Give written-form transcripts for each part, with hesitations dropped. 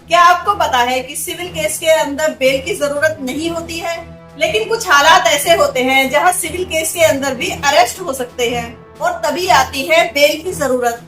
क्या आपको पता है कि सिविल केस के अंदर बेल की जरूरत नहीं होती है, लेकिन कुछ हालात ऐसे होते हैं जहां सिविल केस के अंदर भी अरेस्ट हो सकते हैं और तभी आती है बेल की जरूरत।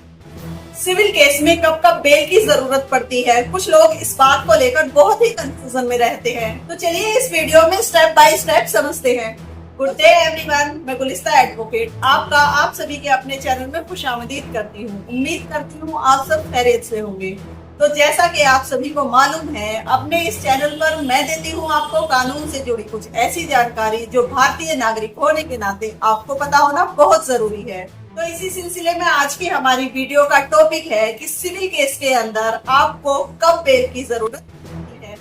सिविल केस में कब कब बेल की जरूरत पड़ती है, कुछ लोग इस बात को लेकर बहुत ही कंफ्यूजन में रहते हैं। तो चलिए इस वीडियो में स्टेप बाय स्टेप समझते हैं। गुड डे एवरीवन, मैं गुलिस्ता एडवोकेट आपका आप सभी के अपने चैनल में खुशामदीद करती हूँ। उम्मीद करती हूँ आप सब खैरियत से होंगे। तो जैसा कि आप सभी को मालूम है, अपने इस चैनल पर मैं देती हूँ आपको कानून से जुड़ी कुछ ऐसी जानकारी जो भारतीय नागरिक होने के नाते आपको पता होना बहुत जरूरी है। तो इसी सिलसिले में आज की हमारी वीडियो का टॉपिक है कि सिविल केस के अंदर आपको कब बेल की जरूरत होती है।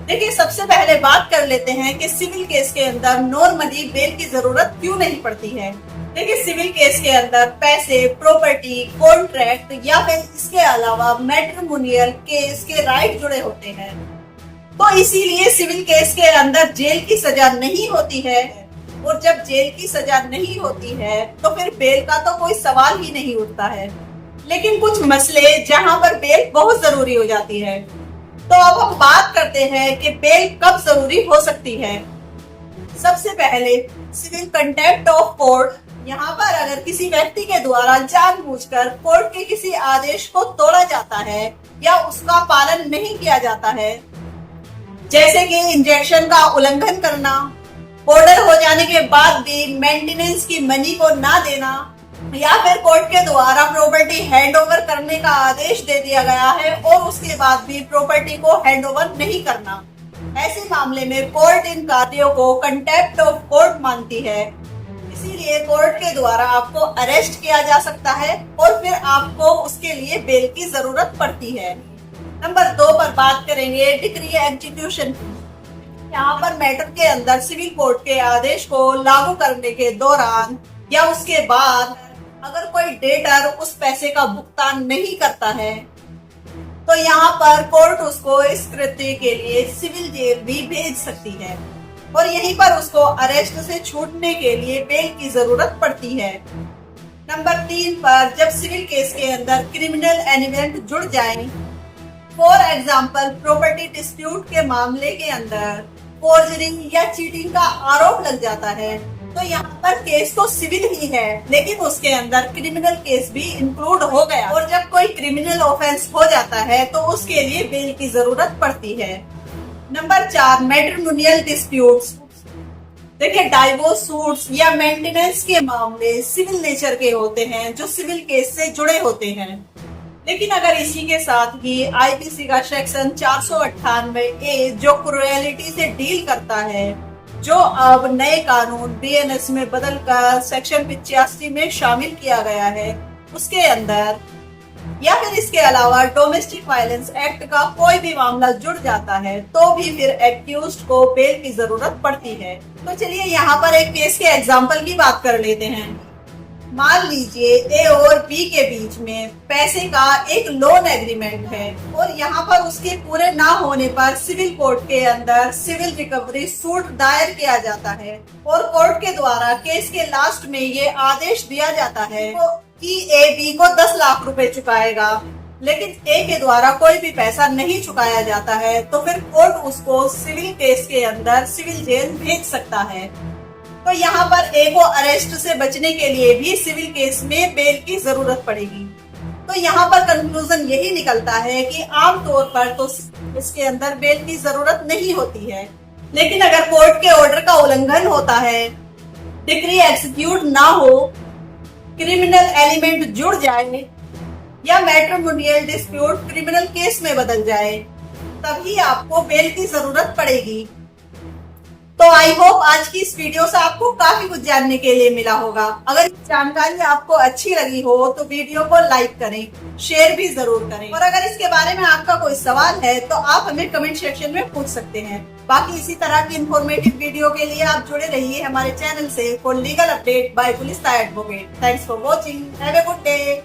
देखिए, सबसे पहले बात कर लेते हैं कि सिविल केस के अंदर नॉर्मली बेल की जरूरत क्यों नहीं पड़ती है। देखिए, सिविल केस के अंदर पैसे, प्रॉपर्टी, कॉन्ट्रैक्ट या फिर इसके अलावा मैट्रिमोनियल केस के राइट जुड़े होते हैं। तो इसीलिए सिविल केस के अंदर जेल की सजा नहीं होती है, और जब जेल की सजा नहीं होती है तो फिर बेल का तो कोई सवाल ही नहीं उठता है। लेकिन कुछ मसले जहां पर बेल बहुत जरूरी हो जाती है। तो अब हम बात करते हैं कि बेल कब जरूरी हो सकती है। सबसे पहले सिविल कंटेम्प्ट ऑफ कोर्ट। यहाँ पर अगर किसी व्यक्ति के द्वारा जानबूझकर कोर्ट के किसी आदेश को तोड़ा जाता है या उसका पालन नहीं किया जाता है, जैसे कि इंजेक्शन का उल्लंघन करना, ऑर्डर हो जाने के बाद भी मेंटेनेंस की मनी को ना देना, या फिर कोर्ट के द्वारा प्रॉपर्टी हैंड ओवर करने का आदेश दे दिया गया है और उसके बाद भी प्रॉपर्टी को हैंड ओवर नहीं करना, ऐसे मामले में कोर्ट इन कार्यों को कंटेम्प्ट ऑफ कोर्ट मानती है। इसीलिए कोर्ट के द्वारा आपको अरेस्ट किया जा सकता है और फिर आपको उसके लिए बेल की जरूरत पड़ती है। नंबर 2 पर बात करेंगे डिक्री एग्जीक्यूशन। यहाँ पर मैटर के अंदर सिविल कोर्ट के आदेश को लागू करने के दौरान या उसके बाद अगर कोई डेटर उस पैसे का भुगतान नहीं करता है तो यहाँ पर कोर्ट उसको इस कृत्य के लिए सिविल जेल भी भेज सकती है और यहीं पर उसको अरेस्ट से छूटने के लिए बेल की जरूरत पड़ती है। नंबर 3 पर जब सिविल केस के अंदर क्रिमिनल एलिमेंट जुड़ जाए, फॉर एग्जाम्पल प्रॉपर्टी डिस्प्यूट के मामले के अंदर फोर्जरी या चीटिंग का आरोप लग जाता है, तो यहाँ पर केस तो सिविल ही है लेकिन उसके अंदर क्रिमिनल केस भी इंक्लूड हो गया और जब कोई क्रिमिनल ऑफेंस हो जाता है तो उसके लिए बेल की जरूरत पड़ती है। Number 4 matrimonial disputes. देखिए, डाइवोर्स सूट्स या मेंटेनेंस के मामले सिविल नेचर के होते हैं जो सिविल केस से जुड़े होते हैं। लेकिन अगर इसी के साथ ही आईपीसी का सेक्शन 498A जो क्रूएलिटी से डील करता है, जो अब नए कानून बीएनएस में बदलकर सेक्शन 85 में शामिल किया गया है, उसके अंदर या फिर इसके अलावा डोमेस्टिक वायलेंस एक्ट का कोई भी मामला जुड़ जाता है तो भी फिर एक्यूज्ड को बेल की जरूरत पड़ती है। तो चलिए यहाँ पर एक केस के एग्जांपल की बात कर लेते हैं। मान लीजिए ए और बी के बीच में पैसे का एक लोन एग्रीमेंट है और यहाँ पर उसके पूरे ना होने पर सिविल कोर्ट के अंदर सिविल रिकवरी सूट दायर किया जाता है और कोर्ट के द्वारा केस के लास्ट में ये आदेश दिया जाता है कि ए बी को 10 लाख रुपए चुकाएगा, लेकिन ए के द्वारा कोई भी पैसा नहीं चुकाया जाता है तो फिर कोर्ट उसको सिविल केस के अंदर सिविल जेल भेज सकता है। तो यहाँ पर ए को अरेस्ट से बचने के लिए भी सिविल केस में बेल की जरूरत पड़ेगी। तो यहाँ पर कंक्लूजन यही निकलता है कि आमतौर पर तो इसके अंदर बेल की जरूरत नहीं होती है, लेकिन अगर कोर्ट के ऑर्डर का उल्लंघन होता है, डिक्री एग्जीक्यूट ना हो, क्रिमिनल एलिमेंट जुड़ जाए या मैट्रिमोनियल डिस्प्यूट क्रिमिनल केस में बदल जाए, तभी आपको बेल की जरूरत पड़ेगी। तो आई होप आज की इस वीडियो से आपको काफी कुछ जानने के लिए मिला होगा। अगर जानकारी आपको अच्छी लगी हो तो वीडियो को लाइक करें, शेयर भी जरूर करें और अगर इसके बारे में आपका कोई सवाल है तो आप हमें कमेंट सेक्शन में पूछ सकते हैं। बाकी इसी तरह की इंफॉर्मेटिव वीडियो के लिए आप जुड़े रहिए हमारे चैनल से for legal update by Gulista advocate. Thanks for watching, have a good day.